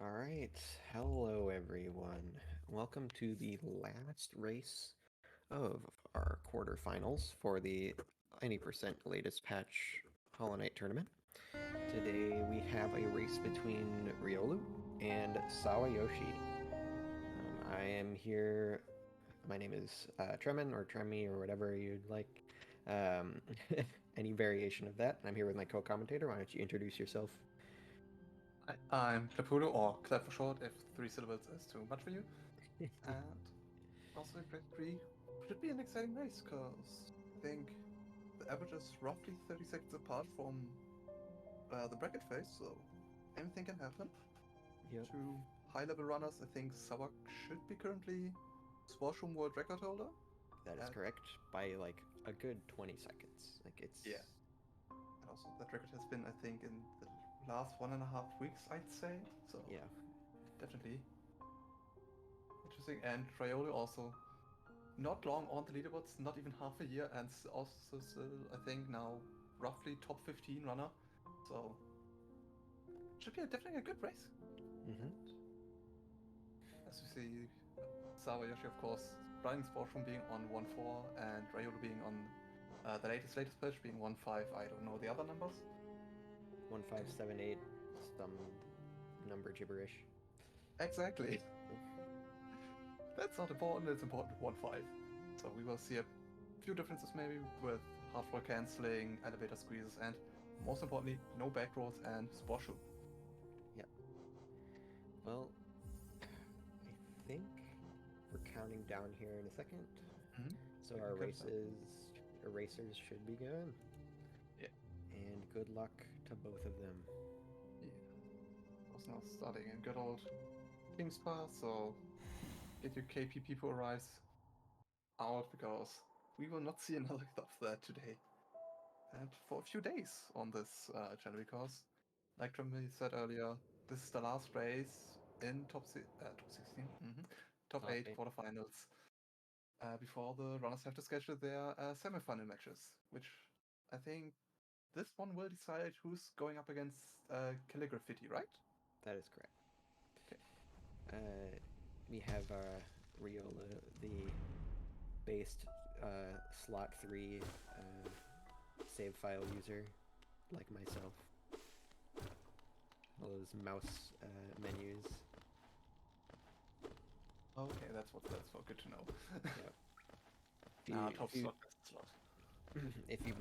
All right. Hello, everyone. Welcome to the last race of our quarterfinals for the 90% latest patch Hollow Knight tournament. Today we have a race between Riolu and SawaYoshi. I am here. My name is Tremin or Tremi or whatever you'd like. Um, any variation of that. I'm here with my co-commentator. Why don't you introduce yourself? I'm Clapudo, or Clap for short, if 3 syllables is too much for you. And also, Bracket 3 should be an exciting race, because I think the average is roughly 30 seconds apart from the bracket phase, so anything can happen. Yep. To high-level runners, I think Savak should be currently Swarshoom world record holder. That is correct, by like a good 20 seconds. Like it's Yeah. And also, that record has been, I think, in the last 1.5 weeks, I'd say. So, yeah. definitely interesting. And Riolu also not long on the leaderboards, not even half a year, and also still, I think, now roughly top 15 runner. So, should be definitely a good race. Mm-hmm. As you see, SawaYoshi, of course, running sport from being on 1.4 and Riolu being on the latest patch being 1.5. I don't know the other numbers. 1578, some number gibberish. Exactly. That's not important, it's important 1.5. So we will see a few differences maybe with hard roll cancelling, elevator squeezes, and most importantly, no back rolls and sport shoe. Yep. Well, I think we're counting down here in a second. Mm-hmm. So our racers should begin. Yeah. And good luck to both of them. Yeah. Was now starting in good old Team Spa, so get your KP people arrives out because we will not see another of that today. And for a few days on this channel because, like Tremblay said earlier, this is the last race in top 16, top Top 8 eight. quarterfinals before the runners have to schedule their semi-final matches, which I think this one will decide who's going up against Calligraphy, right? That is correct. Okay. We have Riolu, the based slot 3 save file user, like myself. All those mouse menus. Okay, that's what good to know. Yep. Top If you slot, best slot. if you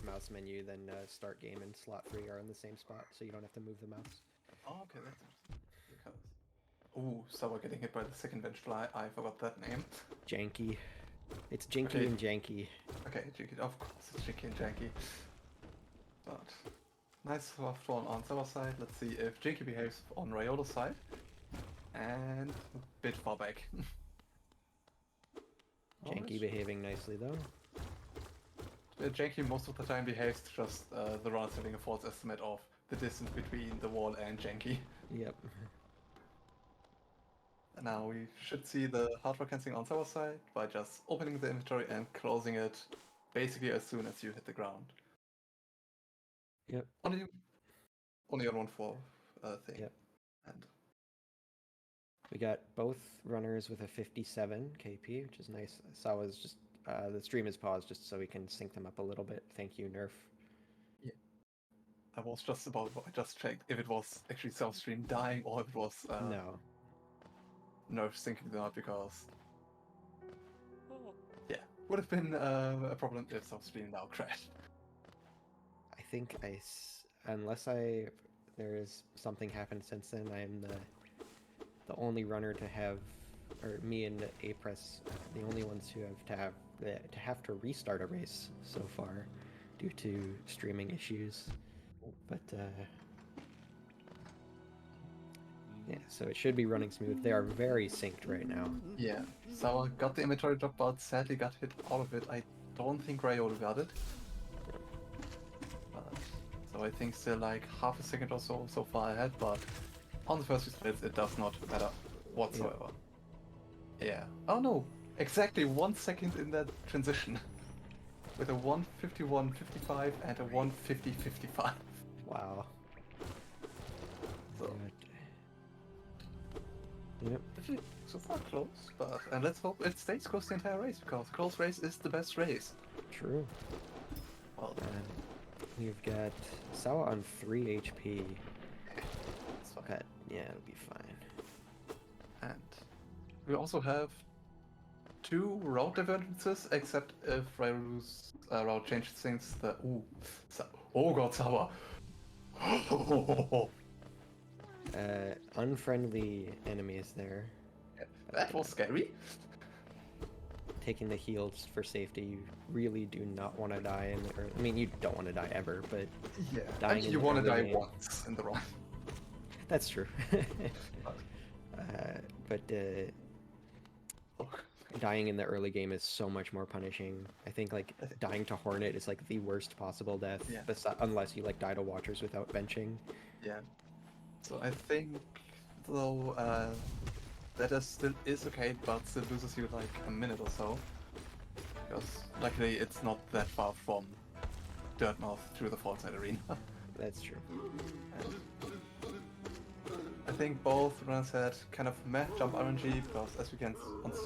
mouse menu, then start game and slot 3 are in the same spot, so you don't have to move the mouse. Oh, okay, that's interesting. Because Sawa getting hit by the second Vengefly. I forgot that name. Janky. It's Jinky Okay. and Janky. Okay, Jinky. Of course, it's Jinky and Janky. But nice soft one on Sawa's side. Let's see if Jinky behaves on Riolu's side. And a bit far back. Janky behaving nicely though. Janky most of the time behaves just the runners having a false estimate of the distance between the wall and Janky. Yep. Now we should see the hardware cancelling on Sawa's side by just opening the inventory and closing it basically as soon as you hit the ground. Yep. Only on 1.4 thing. Yep. And We got both runners with a 57 KP, which is nice. Sawa's just the stream is paused just so we can sync them up a little bit. Thank you, Nerf. yeah, I was just about. I just checked if it was actually self-stream dying or if it was No. Nerf syncing them up because yeah, would have been a problem if self-stream now crashed. I think unless there is something happened since then, I am the only runner to have, or me and A-Press, the only ones who have to restart a race so far due to streaming issues. But yeah, so it should be running smooth. They are very synced right now. Yeah, Sawa got the inventory drop, but sadly got hit out of it. I don't think Riolu got it. So I think still like half a second or so far ahead, but on the first few splits it does not matter whatsoever. Yeah. Oh no! Exactly 1 second in that transition. With a 151.55 and a 150.55. Wow. So Yep. Actually, so far close, but and let's hope it stays close the entire race because the close race is the best race. True. Well, We've got Sawa on 3 HP. it's fine. But yeah, it'll be fine. And we also have 2 route divergences, except if Ryolu's route changes things. Oh god, Sawa! Unfriendly enemies there. That was scary. Taking the heals for safety. You really do not want to die in the early... I mean, you don't want to die ever, but Yeah, dying and in you the want to early die game- once in the run. That's true. But dying in the early game is so much more punishing. I think like dying to Hornet is like the worst possible death, Yeah. unless you like die to Watchers without benching. Yeah. So I think though that still is okay, but still loses you like a minute or so. Because luckily it's not that far from Dirt North to the Fallside Arena. That's true. I think both runners had kind of meh jump RNG because as we can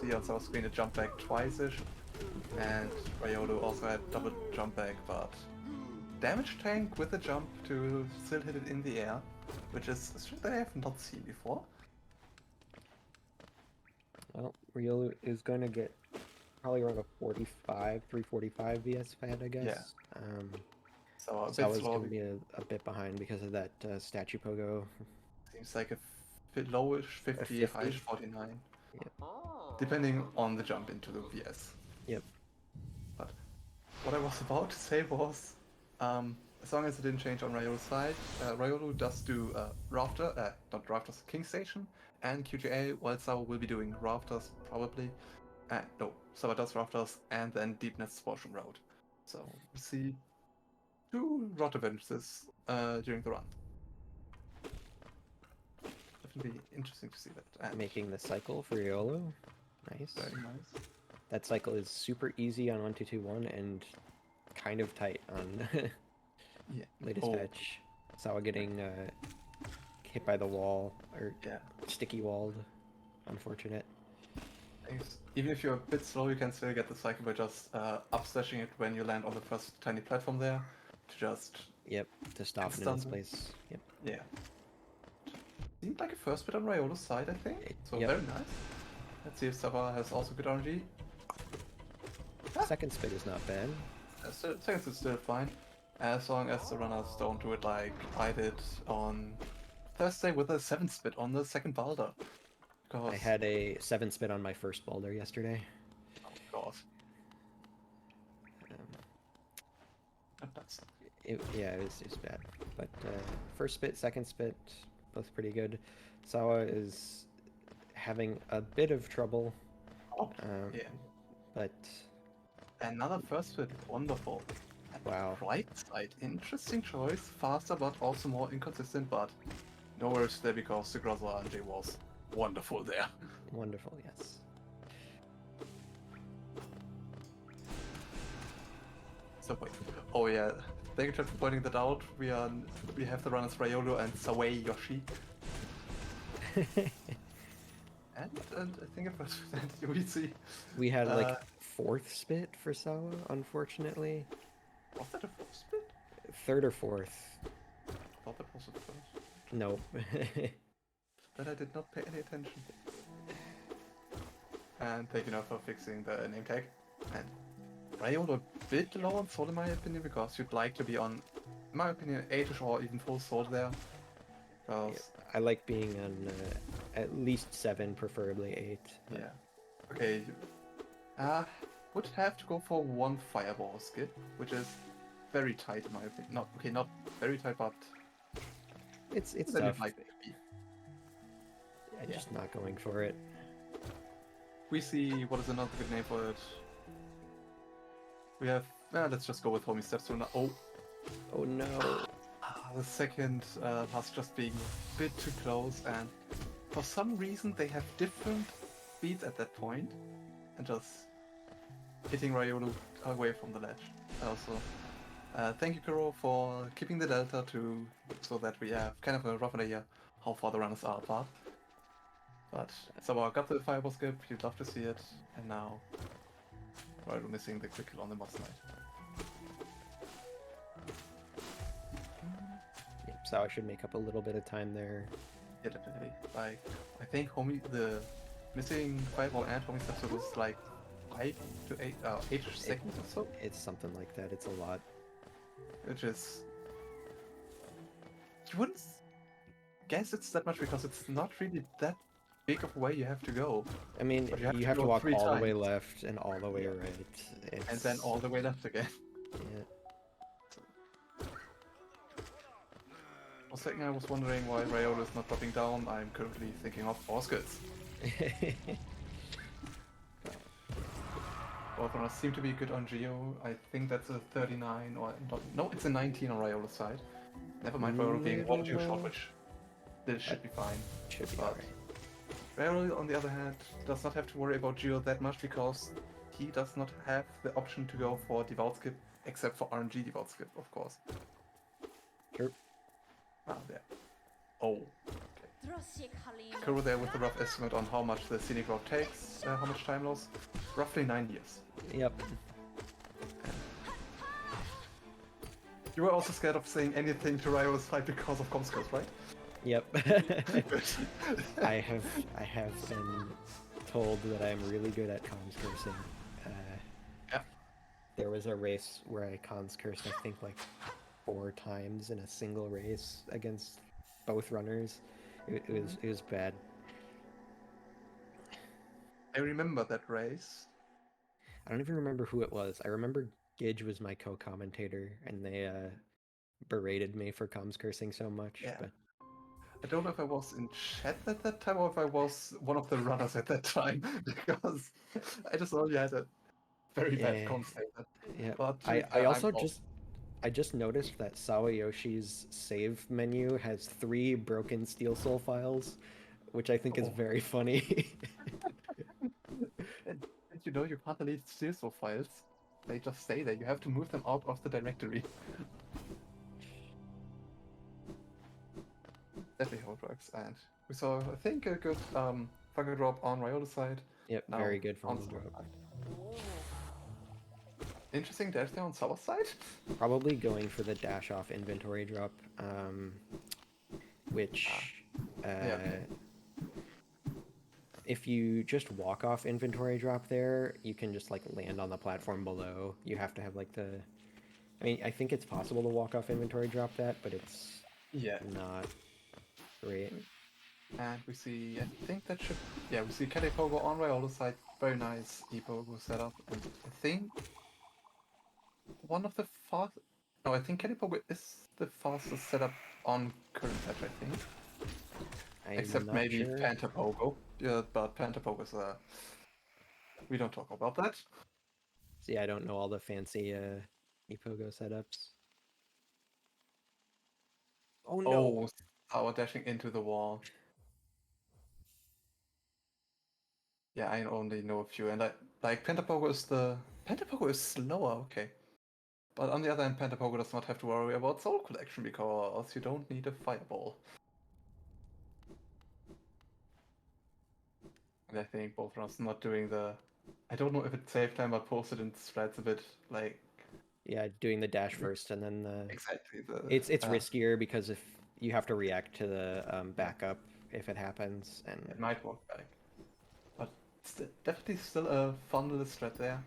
see on our screen it jumped back twice-ish. And Riolu also had double jump back, but damage tank with the jump to still hit it in the air, which is a trick that I have not seen before. Well, Riolu is going to get probably around a 345 VS if I had to guess. So a bit Sawa's slow. going to be a bit behind because of that statue pogo. Seems like a bit lowish, 50, 50? highish, 49. Yep. Depending on the jump into the VS. Yep. But what I was about to say was, as long as it didn't change on Ryolu's side, Riolu does do not Rafters, King Station and QTA, while Sawa will be doing Rafters probably. No, Sawa does Rafters and then Deepness Sportion Road. So we'll see 2 route adventures during the run. Definitely interesting to see that. And Making the cycle for Riolu. Nice. very nice. That cycle is super easy on 1221 and kind of tight on Yeah. latest Oh. patch. Sawa getting hit by the wall, or Yeah. sticky walled. Unfortunate. Even if you're a bit slow, you can still get the cycle by just up-slashing it when you land on the first tiny platform there, to just... Yep, to stop it in stun its them. place. Yep. Yeah. Seemed like a first bit on Riolu's side, I think. So Yep. very nice. Let's see if Sawa has also good RNG. Second spit is not bad. Seconds is still fine, as long as the runners don't do it like I did on Thursday with a 7th spit on the second boulder. I had a 7 spit on my first boulder yesterday. Oh god. Um, That's... it was bad. But first spit, second spit, both pretty good. Sawa is having a bit of trouble. Yeah. But Another first spit, wonderful. wow. Right side, interesting choice. Faster but also more inconsistent, but no worries there because the Grozzle RNG was wonderful there. Wonderful, yes. So wait. Oh yeah. Thank you for pointing that out. We have the runners Riolu and SawaYoshi. And I think it was we see. We had like 4th spit for Sawa, unfortunately. Was that a 4th spit? 3rd or 4th. I thought that was the first. Nope. But I did not pay any attention. And thank you now for fixing the name tag. And Riolu a bit low on sword in my opinion, because you'd like to be on, in my opinion, 8ish or even full sword there. Because I like being on at least 7, preferably 8. yeah. Okay. Would have to go for 1 fireball skip, which is very tight in my opinion. Not very tight, but It's then tough. you'd like to be. I'm yeah. just not going for it. We see what is another good name for it. We have. Let's just go with homie steps to now. Oh, Oh no. the second pass just being a bit too close, and for some reason they have different speeds at that point, and just hitting Riolu away from the ledge. Also, thank you, Kuro, for keeping the delta so that we have kind of a rough idea how far the runners are apart. But Sawa got the fireball skip, you'd love to see it, and now we're missing the quick kill on the boss knight. Yep, so I should make up a little bit of time there. Yeah, definitely. Like, I think the missing fireball and homie stuff was like 5 to 8 seconds or so, It's something like that. It's a lot. which is, you wouldn't guess it's that much because it's not really that big of a way you have to go. I mean, But you have to go walk 3 all the way times. left and all the way Yeah. right. And then all the way left again. Yeah. For a second I was wondering why Riolu is not dropping down. I'm currently thinking of force goods. Both runners seem to be good on Geo. I think that's a 39 or no, it's a 19 on Riolu's side. Never mind Riolu being 1-2 shot, which this should be fine. Should be But alright. Riolu, on the other hand, does not have to worry about Geo that much because he does not have the option to go for devout skip, except for RNG devout skip, of course. Sure. Ah, there. Oh. Kuro there with the rough estimate on how much the scenic route takes, how much time loss. Roughly 9 years. Yep. You were also scared of saying anything to Riolu's side because of com skills, right? Yep. I have been told that I'm really good at comms cursing. Yeah. There was a race where I comms cursed, I think, like 4 times in a single race against both runners. It was bad. I remember that race. I don't even remember who it was. I remember Gidge was my co-commentator, and they berated me for comms cursing so much. Yeah. But I don't know if I was in chat at that time or if I was one of the runners at that time, because I just only had a very bad comms statement. yeah, But I also just noticed that SawaYoshi's save menu has 3 broken Steel Soul files, which I think is very funny. and you know you can't delete Steel Soul files. They just stay there. You have to move them out of the directory. Definitely how it works. And we saw, I think, a good fungal drop on Riolu's side. Yep, Now very good on from the Sawa's drop. side. Interesting dash there on Sawa's side. Probably going for the dash off inventory drop, which if you just walk off inventory drop there, you can just like land on the platform below. You have to have like the, I mean, I think it's possible to walk off inventory drop that, but it's not great. And we see, I think that should, we see Kalepogo on Riolu's side. Very nice Epogo setup. And I think one of the fast, no, I think Kalepogo is the fastest setup on current patch, I think. Except maybe sure. Pantapogo. Yeah, but Pantapogo is we don't talk about that. See, I don't know all the fancy Epogo setups. Oh no! Oh, Sawa dashing into the wall. Yeah, I only know a few, and like Pantapogo is slower, okay. But on the other hand, Pantapogo does not have to worry about soul collection because you don't need a fireball. And I think both runners not doing the, I don't know if it's safe time, but posted in threads a bit like. Yeah, doing the dash first and then the. Exactly. It's riskier because if you have to react to the backup if it happens, and it might work back. But definitely still a fun little strat there.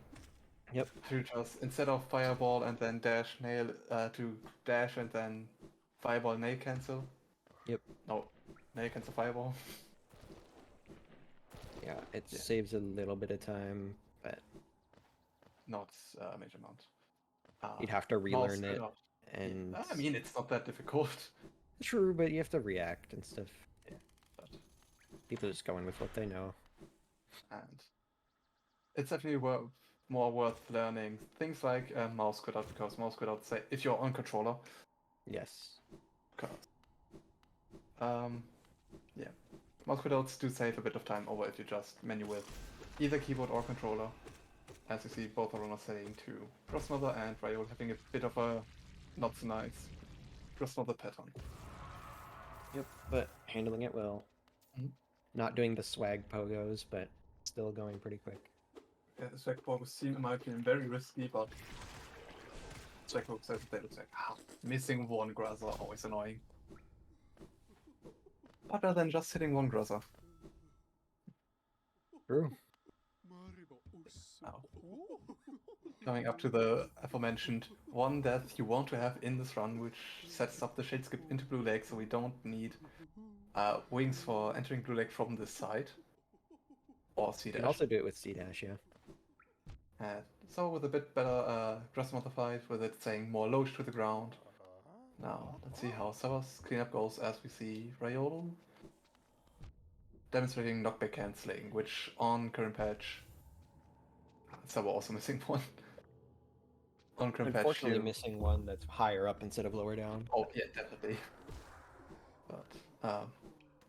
Yep. To just instead of fireball and then dash nail to dash and then fireball nail cancel. Yep. No, nail cancel fireball. Yeah, it saves a little bit of time, but not a major amount. You'd have to relearn it, and yeah, I mean it's not that difficult. True, but you have to react and stuff. Yeah, but people are just going with what they know. And it's definitely more worth learning things like mouse cutout, because mouse cutout say if you're on controller. Yes. Because yeah, mouse cutouts do save a bit of time over if you just menu with either keyboard or controller. As you see, both are runners setting to Crossmother and Riolu having a bit of a not so nice Crossmother pattern. Yep, but handling it well. Mm-hmm. Not doing the swag pogos, but still going pretty quick. Yeah, the swag pogos seem, in my opinion, very risky, but swag pogos as they look like, missing one Graza, always annoying. Better than just hitting one Graza. True. Now, coming up to the aforementioned one that you want to have in this run, which sets up the Shade Skip into Blue Lake, so we don't need wings for entering Blue Lake from this side. Or C You dash. can also do it with C-dash, yeah. So with a bit better grass modified, with it saying more low to the ground. Now, let's see how Sawa's cleanup goes as we see Riolu demonstrating knockback cancelling, which on current patch, Sawa also missing one. On current patch, Unfortunately, missing one that's higher up instead of lower down. Oh, yeah, definitely. But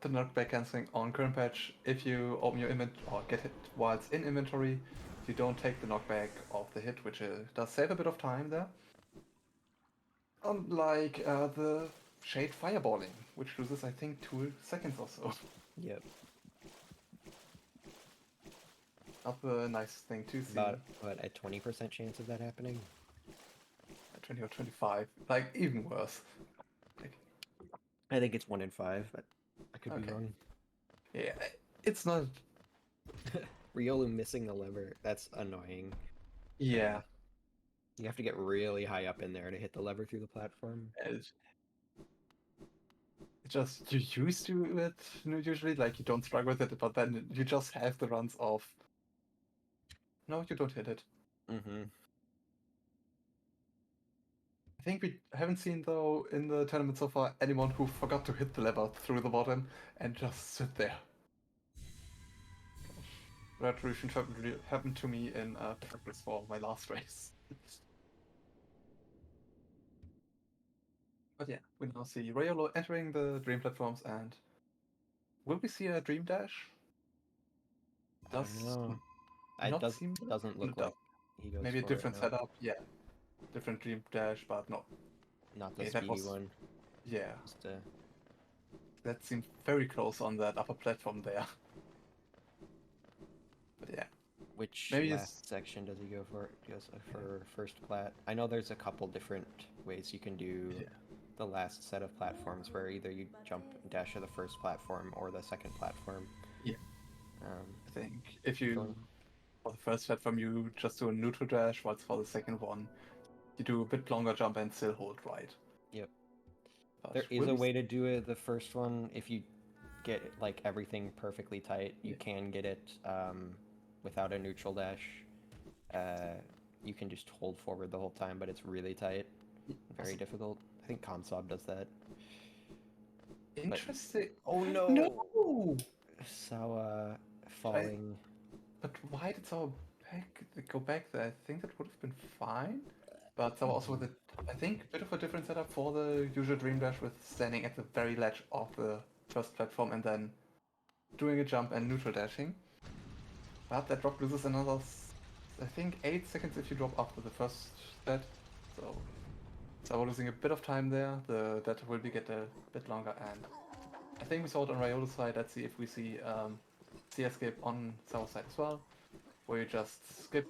the knockback cancelling on current patch, if you open your inventory or get hit while it's in inventory, you don't take the knockback of the hit, which does save a bit of time there. Unlike the Shade Fireballing, which loses, I think, 2 seconds or so. Yep. Not the nicest thing to see. About, what, a 20% chance of that happening? 20 or 25. Like, even worse. Like, I think it's 1 in 5, but I could be wrong. Yeah, it's not... Riolu missing the lever, that's annoying. Yeah. You have to get really high up in there to hit the lever through the platform. It's just, you're used to it usually, like you don't struggle with it, but then you just have the runs of... No, you don't hit it. Mm-hmm. I think we haven't seen, though, in the tournament so far, anyone who forgot to hit the lever through the bottom and just sit there. Retribution happened to me in practice for my last race. But yeah, we now see Riolu entering the Dream platforms, and will we see a Dream Dash? I don't know. It doesn't look like he goes maybe a for different it now. setup, yeah. Different Dream Dash, but not the speedy one. Yeah. Just, that seemed very close on that upper platform there. But yeah. Which maybe last section does he go for? He goes for first plat. I know there's a couple different ways you can do the last set of platforms, where either you jump and dash to the first platform or the second platform. Yeah. I think if you, for the first platform, you just do a neutral dash, whilst for the second one, you do a bit longer jump and still hold right. Yep. But there is a way to do it. The first one, if you get like everything perfectly tight, you can get it without a neutral dash. You can just hold forward the whole time, but it's really tight. Very difficult. I think Comsob does that. Interesting. Oh no! No! Sawa falling. But why did Sawa go back there? I think that would have been fine. But Sawa also with it, I think, a bit of a different setup for the usual Dream Dash, with standing at the very ledge of the first platform and then doing a jump and neutral dashing. But that drop loses another, I think, 8 seconds if you drop after the first set. So Sawa losing a bit of time there. That will get a bit longer, and I think we saw it on Riolu's side. Let's see if we see CS skip on Sawa's side as well, where you just skip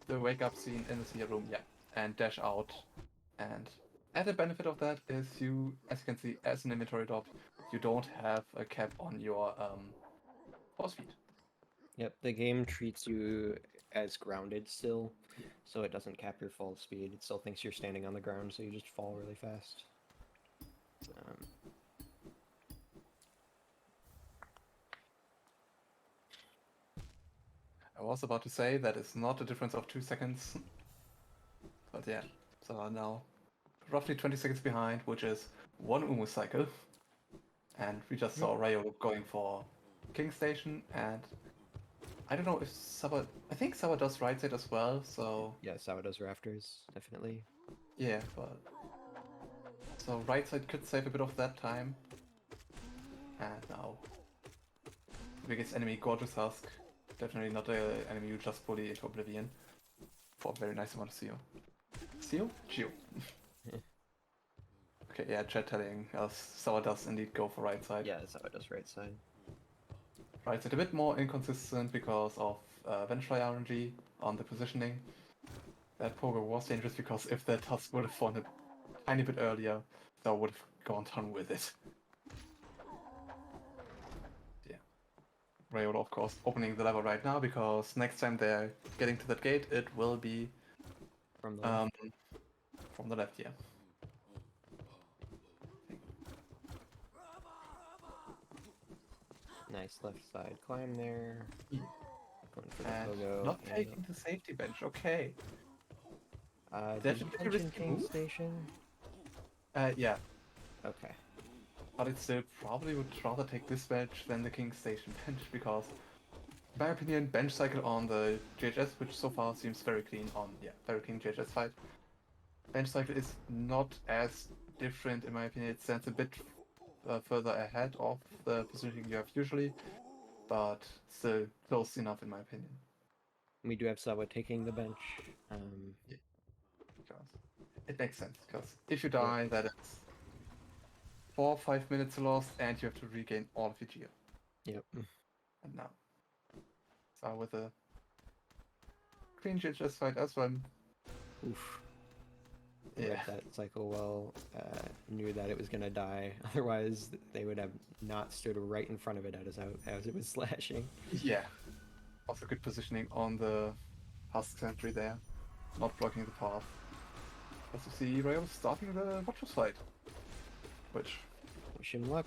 the wake up scene in the CR room, and dash out. And added benefit of that is you, as you can see, as an inventory drop, you don't have a cap on your force speed. Yep, the game treats you as grounded still, so it doesn't cap your fall speed. It still thinks you're standing on the ground, so you just fall really fast. I was about to say that it's not a difference of 2 seconds, but yeah, so now roughly 20 seconds behind, which is 1 Umu cycle, and we just saw Riolu going for King Station, and I don't know if Sawa... I think Sawa does right side as well, so... Yeah, Sawa does rafters, definitely. Yeah, but... So right side could save a bit of that time. And now... Biggest enemy, Gorgeous Husk. Definitely not an enemy you just bully into oblivion. For a very nice amount of CO. CO? Geo. Okay, yeah, chat telling us Sawa does indeed go for right side. Yeah, Sawa does right side. Right, it's a bit more inconsistent because of Ventry RNG on the positioning. That pogo was dangerous because if that tusk would have fallen a tiny bit earlier, that would have gone down with it. Yeah. Riolu, of course, opening the lever right now because next time they're getting to that gate, it will be From the left. from the left, yeah. Nice left side climb there. Yeah. Going for the And pogo. not And taking the safety bench, okay. did you Definitely mention risky King move. Station? Yeah, Okay. but it still probably would rather take this bench than the King Station bench because, in my opinion, bench cycle on the JHS, which so far seems very clean on, very clean JHS fight. Bench cycle is not as different in my opinion. It stands a bit further ahead of the positioning you have usually, but still close enough in my opinion. We do have Sawa taking the bench. Yeah, because it makes sense. Because if you die, that is 4 or 5 minutes lost, and you have to regain all of your gear. Yep. And now, so with a clean JHS fight as well. Oof. Yeah. Read that cycle well. Knew that it was gonna die. Otherwise, they would have not stood right in front of it as it was slashing. Yeah. Also good positioning on the Husk sentry there, not blocking the path. As you see, Riolu starting the Watchers fight, which Wish him luck.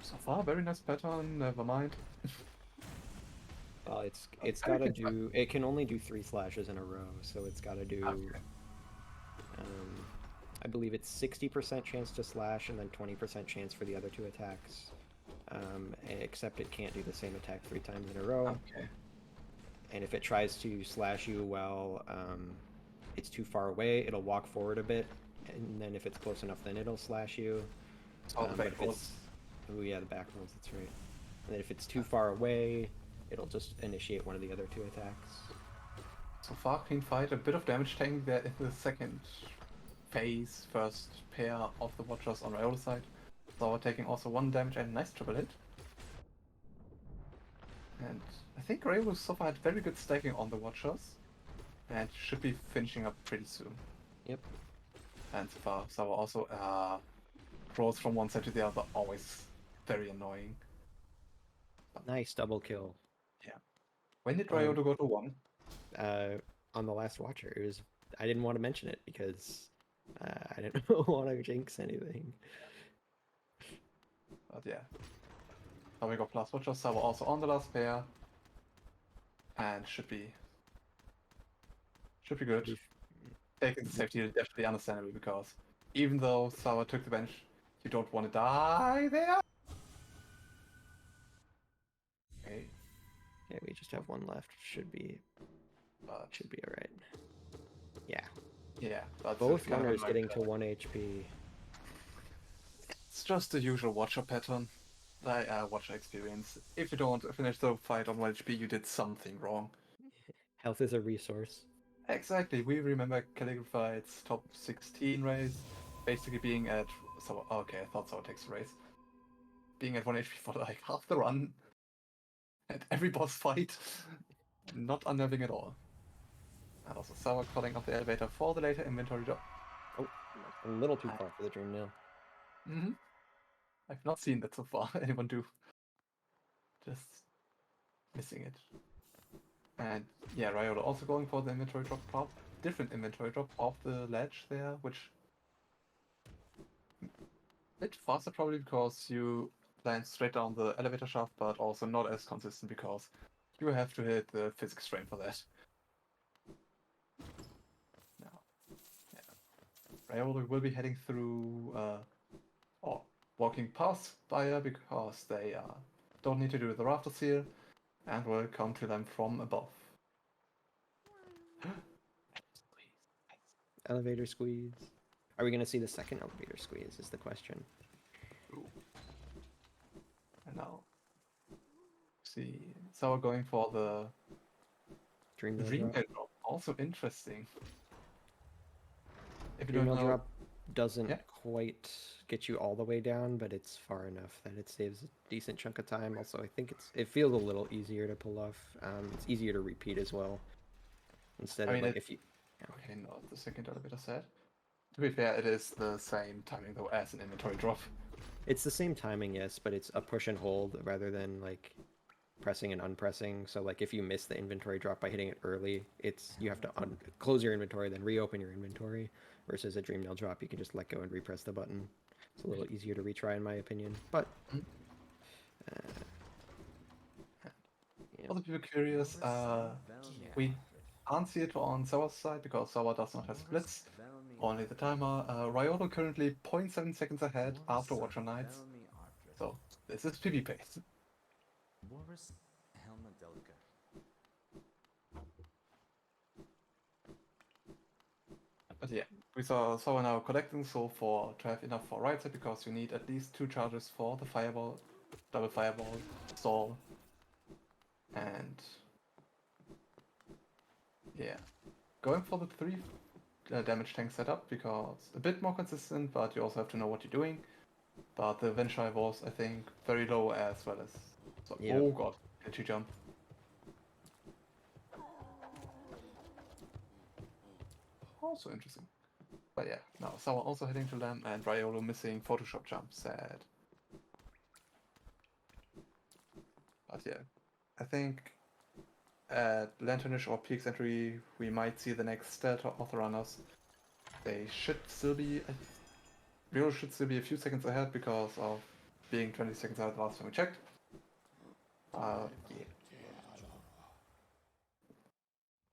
so far very nice pattern. Never mind. Well, it's I gotta can try. do. It can only do 3 slashes in a row, so it's gotta do. Okay. I believe it's 60% chance to slash and then 20% chance for the other 2 attacks. Except it can't do the same attack 3 times in a row. Okay. And if it tries to slash you while it's too far away, it'll walk forward a bit, and then if it's close enough, then it'll slash you. So the But back if rolls. it's, oh yeah, the back rolls, that's right. And then if it's too far away, it'll just initiate one of the other 2 attacks. So far, clean fight. A bit of damage taken there in the second phase, first pair of the Watchers on Riolu's side. So taking also 1 damage and nice triple hit. And I think Riolu so far had very good stacking on the Watchers, and should be finishing up pretty soon. Yep. And so far, Sawa also rolls from one side to the other, always very annoying. Nice double kill. Yeah. When did Riolu go to 1? On the last Watcher, it was. I didn't want to mention it because I didn't want to jinx anything. But yeah. Now we got plus Watcher, Sawa also on the last pair. And should be good. Taking the safety is definitely understandable because even though Sawa took the bench, you don't want to die there. Okay. Yeah, we just have 1 left. Should be alright. Yeah. Yeah, that's Both kind of runners annoying getting that- to 1 HP. It's just the usual Watcher pattern. Watcher experience. If you don't finish the fight on 1 HP, you did something wrong. Health is a resource. Exactly. We remember Calligraphy's top 16 race, basically being at. So okay, I thought Sawa takes the race. Being at 1 HP for like half the run, and every boss fight, not unnerving at all. And also Sawa calling off the elevator for the later inventory drop. Oh, a little too far for the Dream Nail. Mm-hmm. I've not seen that so far. Anyone do? Just missing it. And yeah, Riolu also going for the inventory drop, different inventory drop off the ledge there, which a bit faster probably because you land straight down the elevator shaft, but also not as consistent because you have to hit the physics strain for that. Now, yeah, Riolu will be heading through or walking past Spire because they don't need to do the rafters here, and will come to them from above. Elevator squeeze. Are we going to see the second elevator squeeze is the question. Ooh. And now, see, so we're going for the Dream Nail Dream drop. drop. Also interesting. If you Dream don't Nail know, drop doesn't Yeah. quite get you all the way down, but it's far enough that it saves a decent chunk of time. Also, I think it feels a little easier to pull off. It's easier to repeat as well. Instead I of mean, like if you, yeah. okay, not the second elevator set. To be fair, it is the same timing though as an inventory drop. It's the same timing, yes, but it's a push and hold rather than like pressing and unpressing. So like if you miss the inventory drop by hitting it early, it's you have to close your inventory, then reopen your inventory. Versus a dream nail drop, you can just let go and repress the button. It's a little easier to retry, in my opinion. But For the people curious, we can't see it on Sawa's side because Sawa does not have splits. Only the timer. Riolu currently 0.7 seconds ahead after Watcher Knights. So this is PB pace. But yeah, we saw Sawa now collecting soul to have enough for right side because you need at least 2 charges for the fireball, double fireball, stall, and yeah, going for the 3 damage tank setup because a bit more consistent, but you also have to know what you're doing. But the Vengefire was, I think, very low as well as. So, Yep. Oh god, did you jump? Also interesting. But yeah, now Sawa also heading to them and Riolu missing Photoshop jump. Sad. But yeah, I think at Lanternish or Peaks entry we might see the next stealth of the runners. They should still be. Riolu should still be a few seconds ahead because of being 20 seconds ahead last time we checked. Yeah.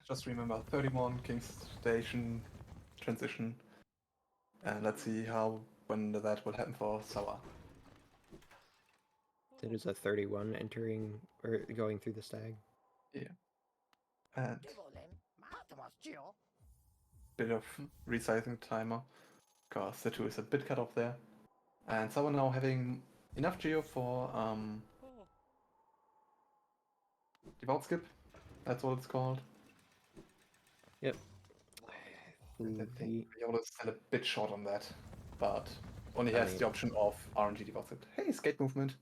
Just remember 31 King's Station transition. And let's see when that will happen for Sawa. It is a 31 entering or going through the stag. Yeah. And bit of resizing the timer because the 2 is a bit cut off there. And Sawa now having enough geo for devout skip. That's what it's called. Yep. And I think Riolu is still a bit short on that, but only has the option of RNG devout skip. Hey, skate movement.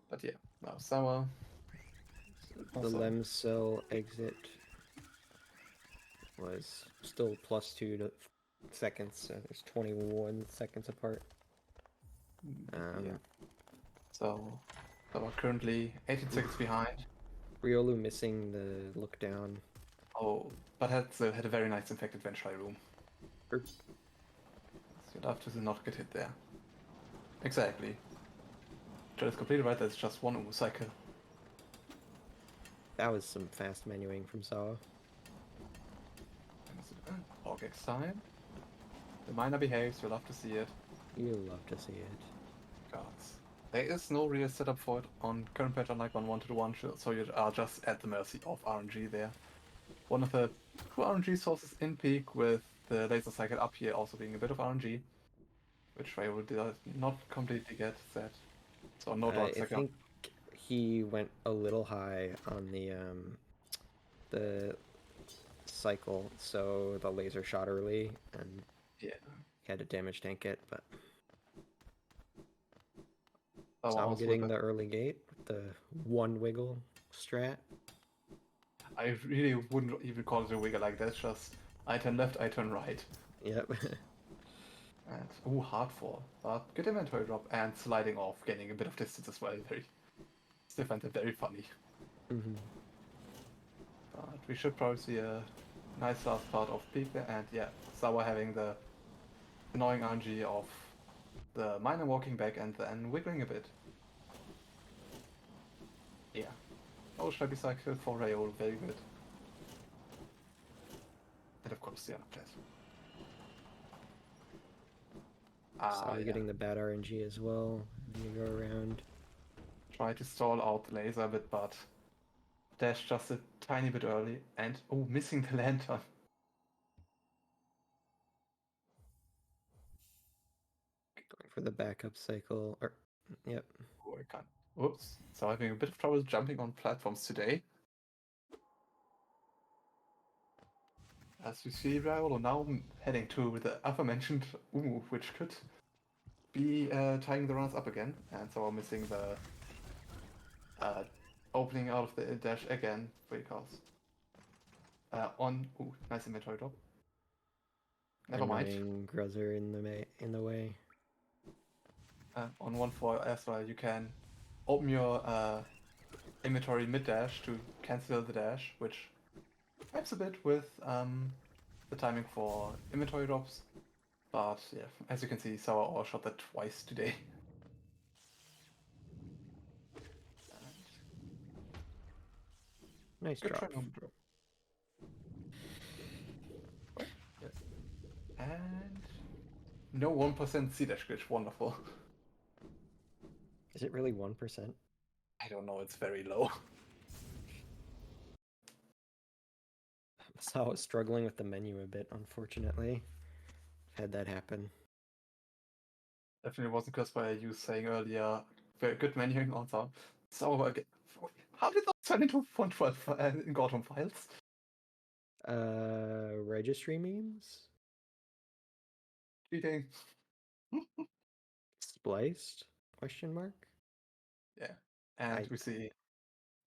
But yeah, now Sawa. The Lem cell exit was still +2 to seconds, so there's 21 seconds apart. Yeah. So Sawa currently 18 seconds behind. Riolu missing the look down. Oh, but had a very nice infected Vengefire room. Erp. So you'd have to not get hit there. Exactly. Joe is completely right, that's just one cycle. That was some fast menuing from Sawa. Orgex time. The miner behaves, you'll love to see it. You'll love to see it. Gods. There is no real setup for it on current patch unlike on 1-to-1, so you are just at the mercy of RNG there. One of the 2 RNG sources in peak with the laser cycle up here also being a bit of RNG, which Riolu did not completely get that. So no dark cycle. I think he went a little high on the cycle, so the laser shot early and yeah, he had to damage tank it, but Sawa getting the early gate, the 1 wiggle strat. I really wouldn't even call it a wiggle like that, just I turn left, I turn right. Yep. And hard fall. But good inventory drop and sliding off, gaining a bit of distance as well. Still find it very funny. Mm-hmm. But we should probably see a nice last part of peak there, and yeah, Sawa having the annoying RNG of the miner walking back and then wiggling a bit. Yeah. Oh, shabby cycle for Riolu, very good. And of course the other place. So getting the bad RNG as well. You go around. Try to stall out the laser a bit, but dash just a tiny bit early, and missing the lantern. Going for the backup cycle. Yep. Oh, I can't. Oops. So having a bit of trouble jumping on platforms today. As you see, Riolu now heading to the aforementioned Umu, which could be tying the runs up again, and so missing the opening out of the dash again because nice inventory drop. Never mind. Annoying Gruzzer in the way. On 1-4 as well, you can open your inventory mid dash to cancel the dash, which helps a bit with the timing for inventory drops. But yeah, as you can see, Sawa shot that twice today. Nice Good try, drop. number drop. And no 1% C dash glitch, wonderful. Is it really 1%? I don't know, it's very low. So I was struggling with the menu a bit, unfortunately. Had that happen. Definitely wasn't caused by you saying earlier, very good menuing on some. So again, how did those turn into 112 in Gordon files? Registry memes? Cheating. Spliced? Question mark? Yeah. And I we see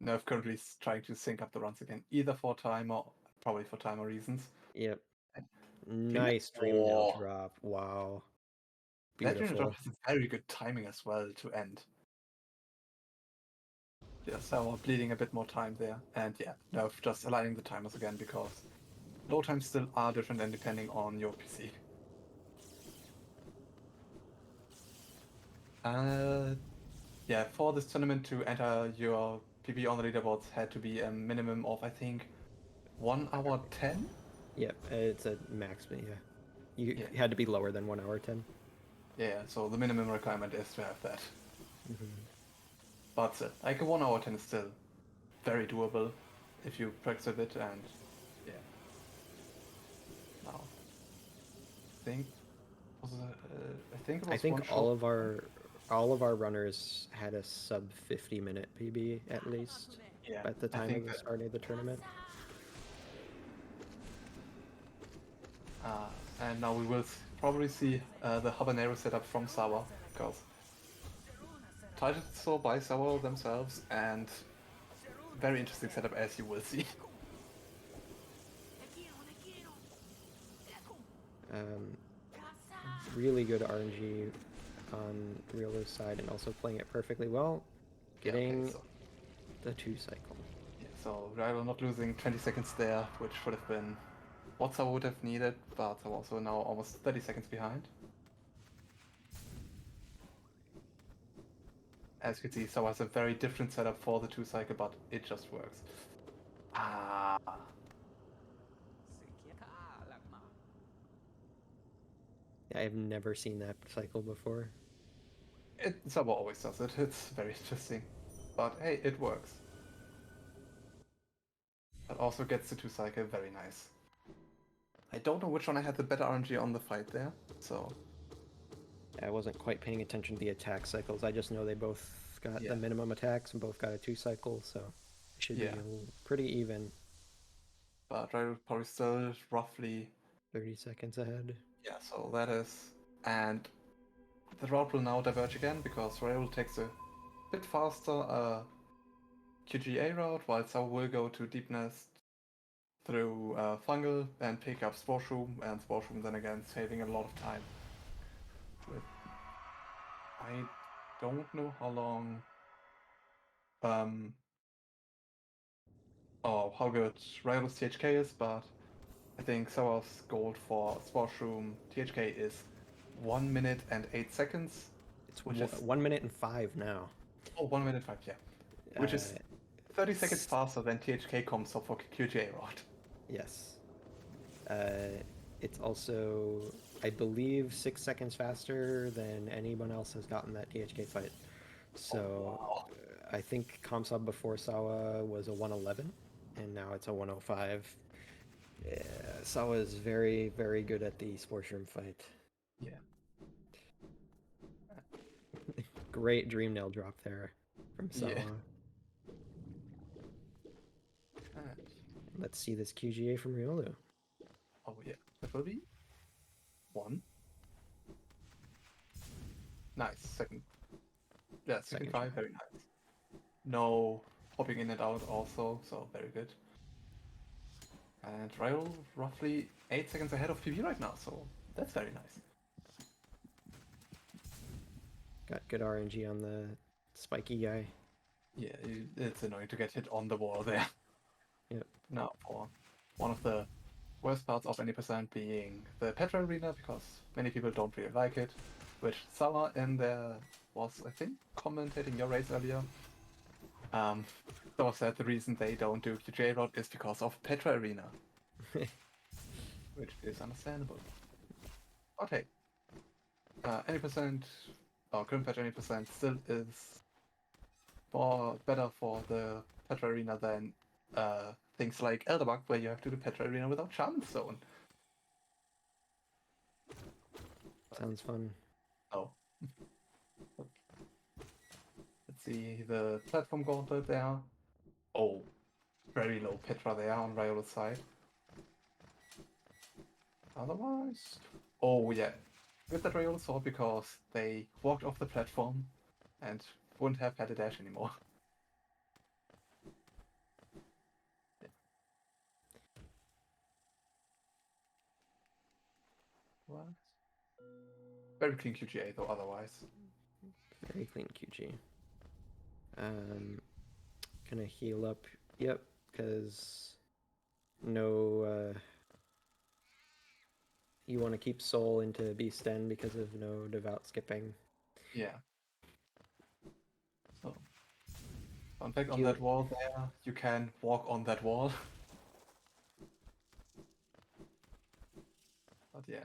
Nerf currently trying to sync up the runs again, either for timer, probably for timer reasons. Yep. And Nice dream nail drop. Wow. that dream nail Beautiful. drop has a very good timing as well to end. Yeah, so bleeding a bit more time there. And yeah, Nerf just aligning the timers again because load times still are different and depending on your PC. Yeah, for this tournament to enter your PB on the leaderboards had to be a minimum of, I think, 1 hour 10? Yep, it's a max, but yeah. You Yeah. had to be lower than 1 hour 10. Yeah, so the minimum requirement is to have that. Mm-hmm. But like a 1 hour 10 is still very doable if you practice a bit, and yeah. Now, I think I think it was I think one shot. all of our runners had a sub 50-minute PB at least Yeah, at the I time think of the that, start of the tournament. and now we will probably see the habanero setup from Sawa because titled so by Sawa themselves, and very interesting setup as you will see. Um, really good RNG on Riolu's side and also playing it perfectly well, getting Yeah, okay, so the 2 cycle. yeah, so Riolu not losing 20 seconds there, which would have been what Sawa would have needed, but Sawa also now almost 30 seconds behind. As you can see, Sawa has a very different setup for the 2 cycle, but it just works. Ah, I've never seen that cycle before. Sawa always does it. It's very interesting, but hey, it works. But also gets the 2 cycle, very nice. I don't know which one I had the better RNG on the fight there, so I wasn't quite paying attention to the attack cycles. I just know they both got yeah, the minimum attacks and both got a 2 cycle, so it should yeah. be pretty even. But Riolu probably still roughly 30 seconds ahead. yeah. So that is, and the route will now diverge again because Riolu takes a bit faster QGA route, while Sawa will go to Deep Nest through Fungal and pick up Spore Shroom, and Spore Shroom then again saving a lot of time. With I don't know how long or how good Riolu's THK is, but I think Sawa's gold for Spore Shroom THK is 1 minute and 8 seconds, It's which is 1 minute and 5 now. 1 minute 5, yeah, which is 30 seconds faster than THK comes up for QGA route. Yes. It's also, I believe, 6 seconds faster than anyone else has gotten that THK fight. So Wow. I think comp sub before Sawa was a 111, and now it's a 105. Yeah, Sawa is very, very good at the sports room fight. Yeah. Great dream nail drop there from Sawa. Yeah. Let's see this QGA from Riolu. Oh yeah, that will be 1. Nice, second. Yeah, second Second try, try. very nice. No hopping in and out also, so very good. And Riolu roughly 8 seconds ahead of PB right now, so that's very nice. Got good RNG on the spiky guy. Yeah, it's annoying to get hit on the wall there. Yep. Now for one of the worst parts of any percent being the Petra Arena, because many people don't really like it, which Sawa in there was, I think, commentating your race earlier. Sawa said the reason they don't do QJ route is because of Petra Arena, which is understandable. Okay. Any percent, or current patch any percent still is better for the Petra Arena than things like Elderbug, where you have to do Petra Arena without Shaman Zone. Sounds fun. Oh. Let's see the platform gauntlet there. Oh, very low Petra there on Riolu's side. Otherwise, oh yeah, good that Riolu saw because they walked off the platform and wouldn't have had a dash anymore. What? Very clean QGA though, otherwise. Very clean QG. Gonna heal up. Yep, because no. You want to keep Soul into Beast Den because of no devout skipping. Yeah. So, fun fact on You- that wall there, you can walk on that wall. But yeah,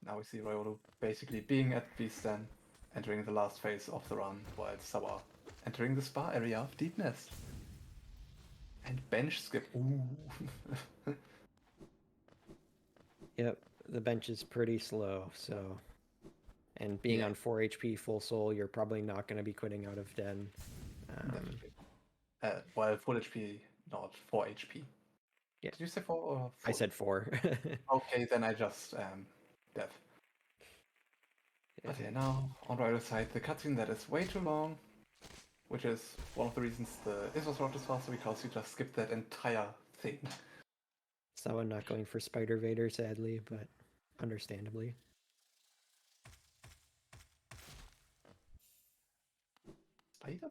now we see Riolu basically being at Beast Den, entering the last phase of the run, while Sawa entering the spa area of Deepness. And bench skip. Ooh. Yep, the bench is pretty slow, so. And being Yeah. on 4 HP full soul, you're probably not going to be quitting out of Den. Definitely. Well, full HP, not 4 HP. Yeah. Did you say 4 or 4? I said 4. Okay, then I just death. But yeah, now on the other side, the cutscene that is way too long, which is one of the reasons the Iswas route is faster, because you just skip that entire thing. Someone not going for Spider Vader, sadly, but understandably. Spider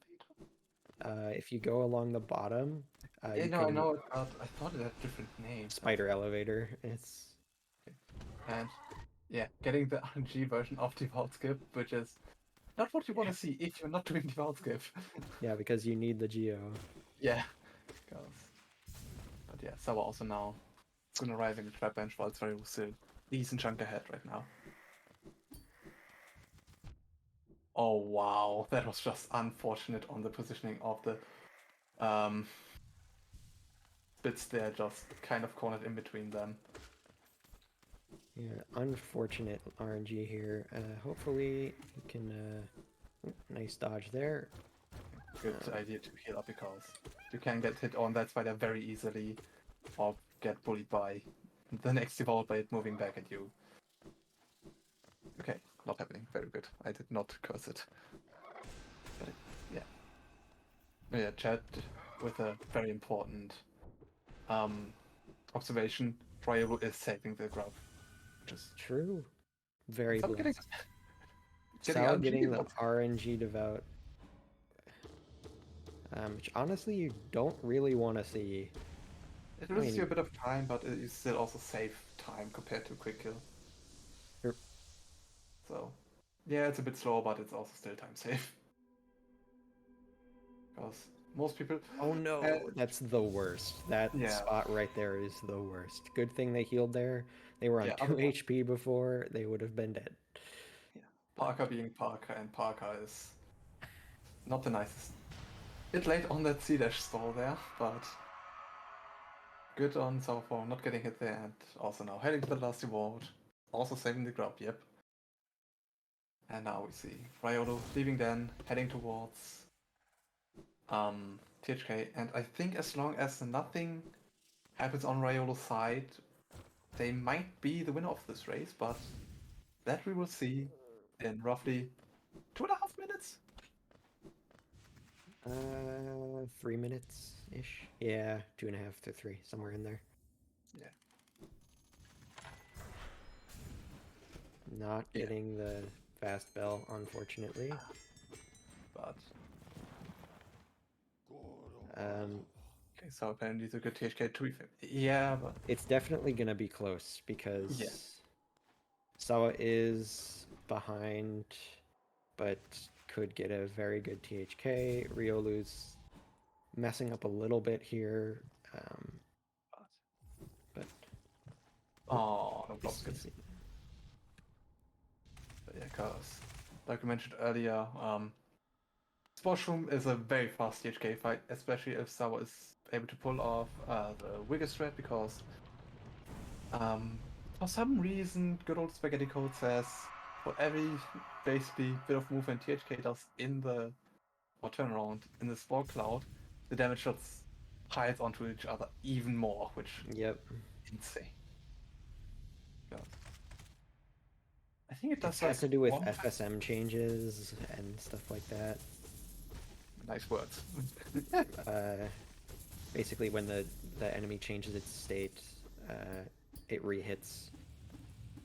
Vader? If you go along the bottom, Yeah, you no, I can know it, but I thought it had different names. Spider Elevator. It's And yeah, getting the RNG version of Devout Skip, which is not what you want to see if you're not doing Devout Skip. yeah, because you need the Geo. Yeah, but yeah, Sawa also now is gonna rise in the trap bench while it's very still decent chunk ahead right now. Oh wow, that was just unfortunate on the positioning of the bits there, just kind of cornered in between them. Yeah, unfortunate RNG here. Hopefully you can. Nice dodge there. Good idea to heal up because you can get hit on that spider very easily, or get bullied by the next Devout Blade moving back at you. Okay, not happening. Very good. I did not curse it. But yeah. Yeah, Chad with a very important observation. Riolu is saving the grub. Just True. Very stop blessed. getting Sawa RNG getting the devout. RNG devout. Which honestly you don't really want to see. It loses you a bit of time, but you still also save time compared to quick kill. Sure. So yeah, it's a bit slower, but it's also still time safe. Because most people. Oh no, that's the worst. That spot right there is the worst. Good thing they healed there. They were on 2 HP before. They would have been dead. Yeah, Parker being Parker, and Parker is not the nicest. Bit late on that C-dash stall there, but good on Sawa for not getting hit there, and also now heading to the last reward. Also saving the grub, yep. And now we see Riolu leaving then, heading towards THK, and I think as long as nothing happens on Riolu's side, they might be the winner of this race, but that we will see in roughly 2.5 minutes. 3 minutes-ish. Yeah, 2.5 to 3, somewhere in there. Yeah. Not Yeah. getting the fast bell, unfortunately. But Um, okay, so apparently it's a good THK 2 effect. Yeah, but it's definitely gonna be close because yeah. Sawa is behind, but could get a very good THK. Riolu's messing up a little bit here, but Oh, no he's- blocks. But yeah, because like we mentioned earlier, Sportsroom is a very fast THK fight, especially if Sawa is able to pull off the Wigger strat, because for some reason, good old Spaghetti Code says for every basically bit of movement THK does in the or turnaround in the Spore Cloud, the damage shots piles onto each other even more, which yep. insane. God. I think it It does has like to do with one FSM changes and stuff like that. nice words. Basically, when the enemy changes its state, it re-hits,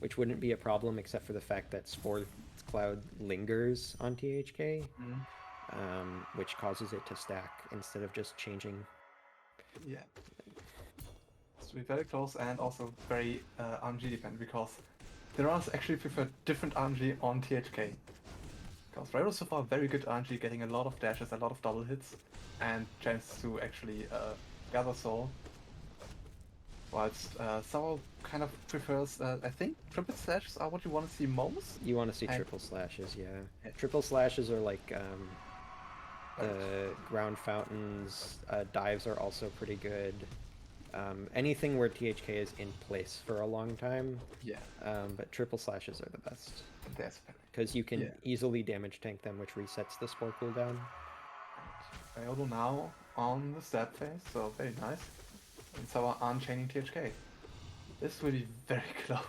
which wouldn't be a problem except for the fact that Spore Cloud lingers on THK, which causes it to stack instead of just changing. Yeah. So we're very close and also very RNG dependent, because the runners actually prefer different RNG on THK. Because Riolu so far very good RNG, getting a lot of dashes, a lot of double hits, and chance to actually gather soul. Whilst Sawa kind of prefers, I think, triple slashes are what you want to see most. You want to see and... triple slashes, yeah. Triple slashes are like the ground fountains. Dives are also pretty good. Anything where THK is in place for a long time. Yeah. But triple slashes are the best. That's because you can easily damage tank them, which resets the Spore cooldown. Riolu now on the stab phase, so very nice. And Sawa unchaining THK. This will be very close.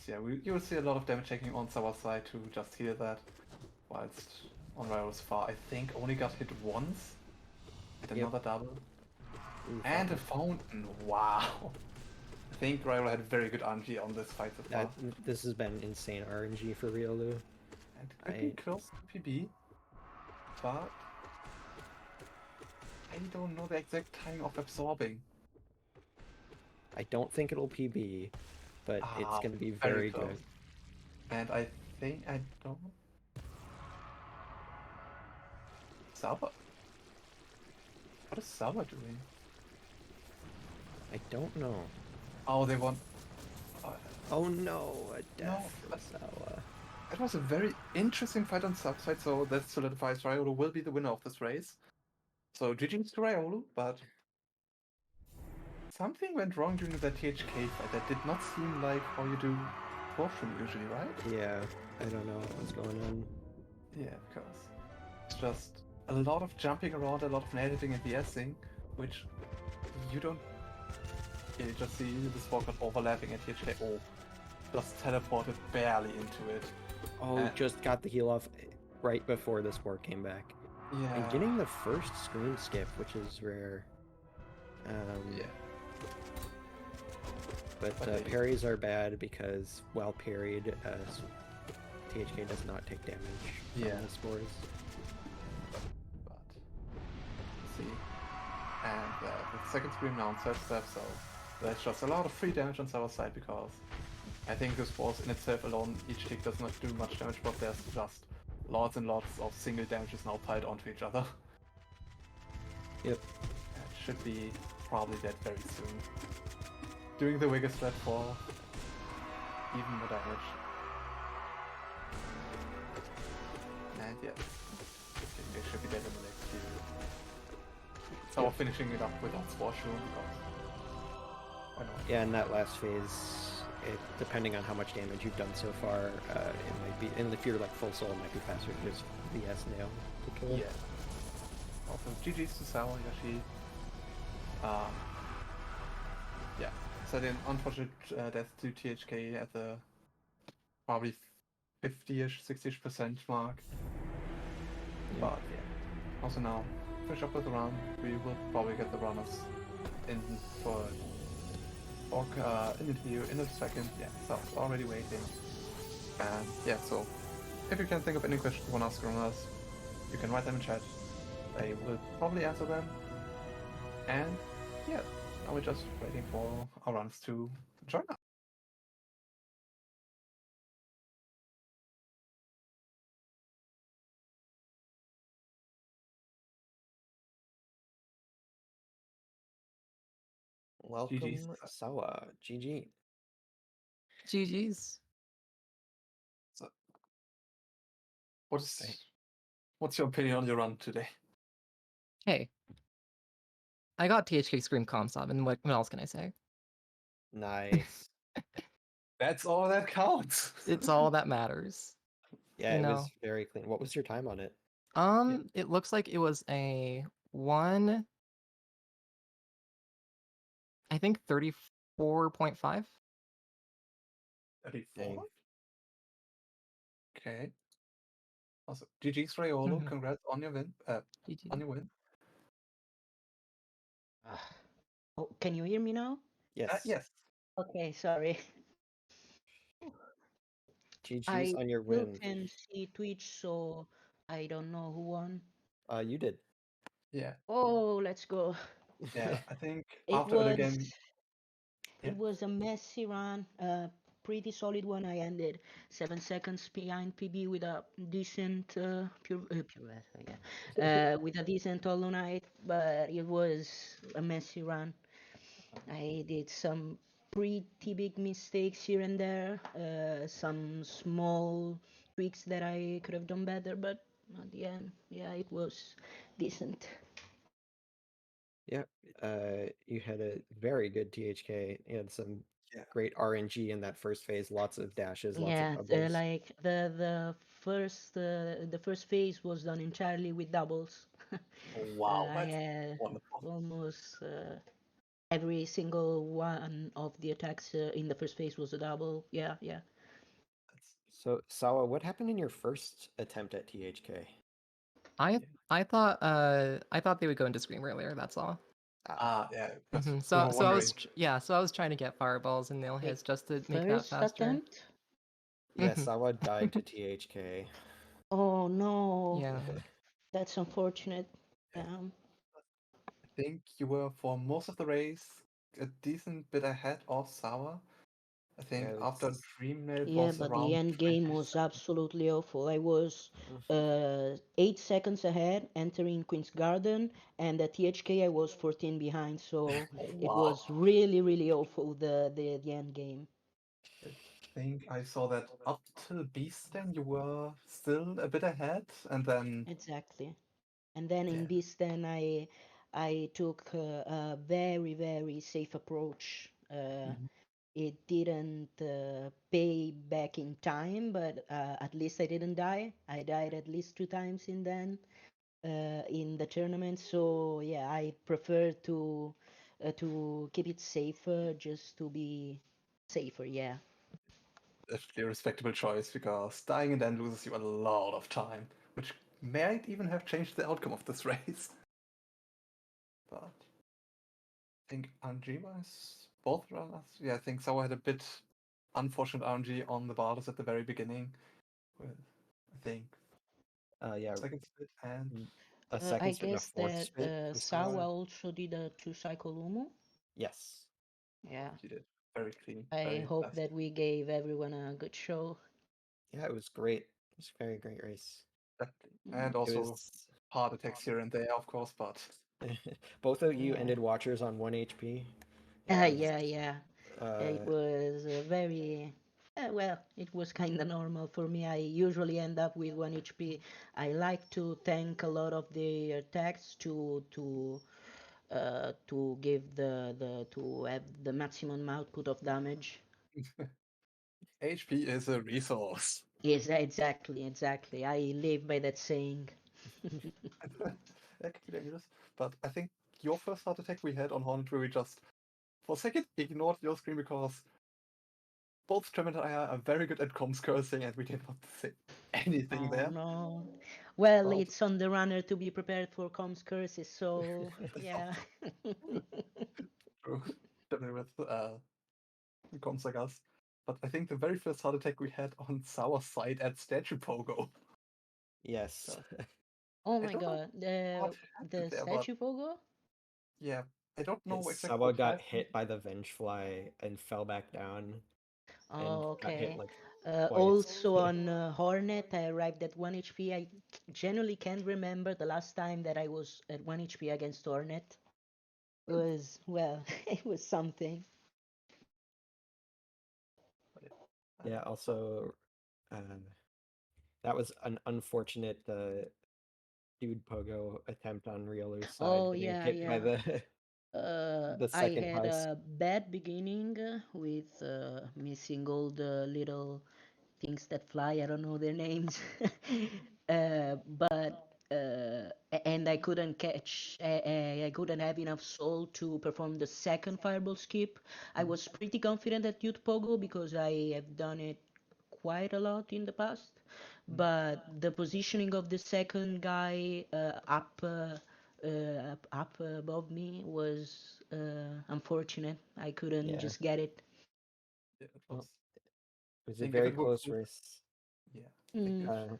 Yeah, you will see a lot of damage taking on Sawa's side to just heal that. Whilst on Riolu's far, I think only got hit once. And another double. And a fountain. Wow. I think Riolu had very good RNG on this fight so far. This has been insane RNG for Riolu. And could be close to PB, but I don't know the exact time of absorbing. I don't think it'll PB, but it's going to be very good. And I think I don't. Sawa? What is Sawa doing? I don't know. Oh, they want. Oh no, a death for Sawa. It was a very interesting fight on Sawa's side, so that solidifies Riolu will be the winner of this race. So GG's to Riolu, but something went wrong during the THK fight. That did not seem like how you do Sportsroom usually, right? Yeah, I don't know what was going on. Yeah, because it's just a lot of jumping around, a lot of editing and BSing, which you don't. Yeah, you just see the Spore overlapping at THK. Oh, just teleported barely into it. Oh, just got the heal off right before the Spore came back. Yeah. And getting the first screen skip, which is rare. Yeah. But parries are bad because while parried, THK does not take damage from the spores. But let's see. And the second screen now on third step, so that's just a lot of free damage on Sawa's side, because I think the spores in itself alone, each tick does not do much damage, but there's just lots and lots of single damages now piled onto each other. Yep. It should be probably dead very soon. Doing the Wigger strat for even more damage. And yeah, they should be dead in the next few. So finishing it up without Sportsroom, because why not? Yeah, in that last phase, depending on how much damage you've done so far, it might be, and if you're like full soul, it might be faster to just VS nail to kill. Yeah. Also, GG's to SawaYoshi. yeah, so an unfortunate death to THK at the probably 50-ish, 60% mark. Yeah. But yeah, also now finish up with the run. We will probably get the runners in for an interview in a second. Yeah, so already waiting. And yeah, so if you can think of any questions you want to ask runners, you can write them in chat. They will probably answer them. And yeah, now we're just waiting for our runners to join us. GG's. Welcome, Sawa. GG. GG's. So, Right. what's your opinion on your run today? Hey, I got THK Scream Comsob, and what else can I say? Nice. That's all that counts. It's all that matters. Yeah, You it know. was very clean. What was your time on it? It looks like it was a 1, I think 34.5. 34? Dang. Okay. Also, GG's Riolu, congrats on your win. GG. On your win. Oh, can you hear me now? Yes. Yes. Okay, sorry. GG's I on your still win. can see Twitch, so I don't know who won. You did. Yeah. Oh, let's go. Yeah. I think It after early was game. Yeah. it was a messy run, pretty solid one. I ended 7 seconds behind PB with a decent with a decent Hollow Knight, but it was a messy run. I did some pretty big mistakes here and there, some small tweaks that I could have done better, but at the end, yeah, it was decent. Yeah. You had a very good THK. You had some Yeah. great RNG in that first phase. Lots of dashes, lots Yeah, of doubles. like the first phase was done entirely with doubles. Wow, I that's had wonderful. almost every single one of the attacks in the first phase was a double. Yeah, yeah. So, Sawa, what happened in your first attempt at THK? I thought they would go into Scream earlier. That's all. Yeah. That's we So were so I wondering. was so I was trying to get fireballs and nail Wait, hits just to make that first faster. attempt? Yeah, Sawa died to THK. Oh no, Yeah. that's unfortunate. Yeah. Um, I think you were for most of the race a decent bit ahead of Sawa. I think Yeah, after Dreamnail it yeah, was but the around end 20 game was seconds. absolutely awful. I was 8 seconds ahead entering Queen's Garden, and at THK I was 14 behind. So it Wow. was really, really awful. The end game. I think I saw that up till Beastan you were still a bit ahead, and then Exactly. And then in yeah, Beastan I took a very, very safe approach. It didn't pay back in time, but at least I didn't die. I died at least 2 times in the tournament. So yeah, I prefer to keep it safer, just to be safer. Yeah, definitely a respectable choice because dying and then loses you a lot of time, which might even have changed the outcome of this race. But I think RNG wise, both runners. Yeah, I think Sawa had a bit unfortunate RNG on the bars at the very beginning. With I think yeah, second split and a I second spit and a guess fourth that spit for Sawa Sawa. also did a 2 cycle Umu. Yes. Yeah, she did very clean, I very hope fast. that we gave everyone a good show. Yeah, it was great. It was a very great race. Exactly. Mm. And It also was hard attacks here and there, of course, but both of you Yeah. ended watchers on 1 HP. yeah, Yeah, yeah. It Uh, was very well. It was kind of normal for me. I usually end up with 1 HP. I like to tank a lot of the attacks to give the to have the maximum output of damage. HP is a resource. Yes, exactly. I live by that saying. That could be dangerous. But I think your first heart attack we had on Hornet where we just for a second, ignored your screen because both Trem and I are very good at comms cursing, and we didn't want to say anything Oh there. no. Well, Well, it's on the runner to be prepared for comms curses, so yeah. True. Definitely with comms like us. But I think the very first heart attack we had on Sour side at Statue Pogo. Yes. Oh I my don't know god, what the happened there, but statue Pogo? yeah, I don't know exactly Sawa what got happened. hit by the Vengefly and fell back down and Oh, got hit okay. like twice. Also on Hornet, I arrived at 1 HP. I genuinely can't remember the last time that I was at 1 HP against Hornet. It was, well, it was something. Yeah, also, that was an unfortunate dude pogo attempt on Riolu's side, Oh, getting yeah, hit by yeah. the I second had house. a bad beginning with missing all the little things that fly. I don't know their names, and I couldn't catch. I couldn't have enough soul to perform the second fireball skip. I was pretty confident at Youth Pogo because I have done it quite a lot in the past, but the positioning of the second guy up above me was unfortunate. I couldn't Yeah. just get it. Yeah, it Well, was. it was a think if very it would- close race, Yeah, thank Mm, you.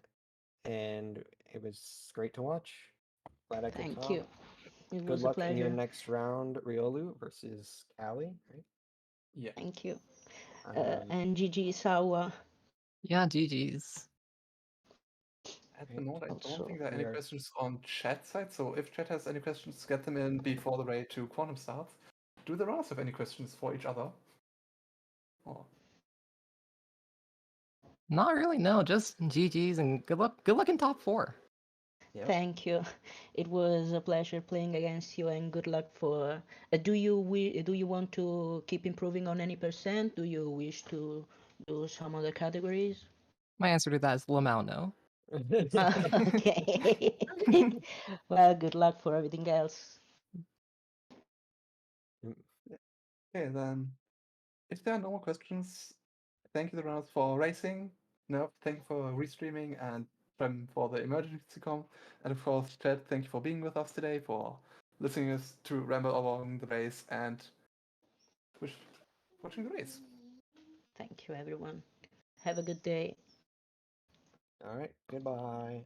and it was great to watch. Glad I could thank talk. you. It Good was a luck in your pleasure. next round, Riolu versus Callie, right? Yeah. Thank you. Um, And GG Sawa Yeah, GG's. At the right. moment, I don't also. think there are We any are questions on chat side, so if chat has any questions, get them in before the raid to Quantum starts. Do the runners have any questions for each other? Or Not really, no, just GG's and good luck. Good luck in top 4. Yep. Thank you. It was a pleasure playing against you, and good luck for. Do you want to keep improving on any percent? Do you wish to do some other categories? My answer to that is Lamau no. Okay. Well, good luck for everything else. okay, then if there are no more questions, thank you the runners for racing. No, thank you for restreaming and for the emergency com. And of course, chat, thank you for being with us today, for listening us to ramble along the race and watching the race. Thank you, everyone. Have a good day. All right. Goodbye.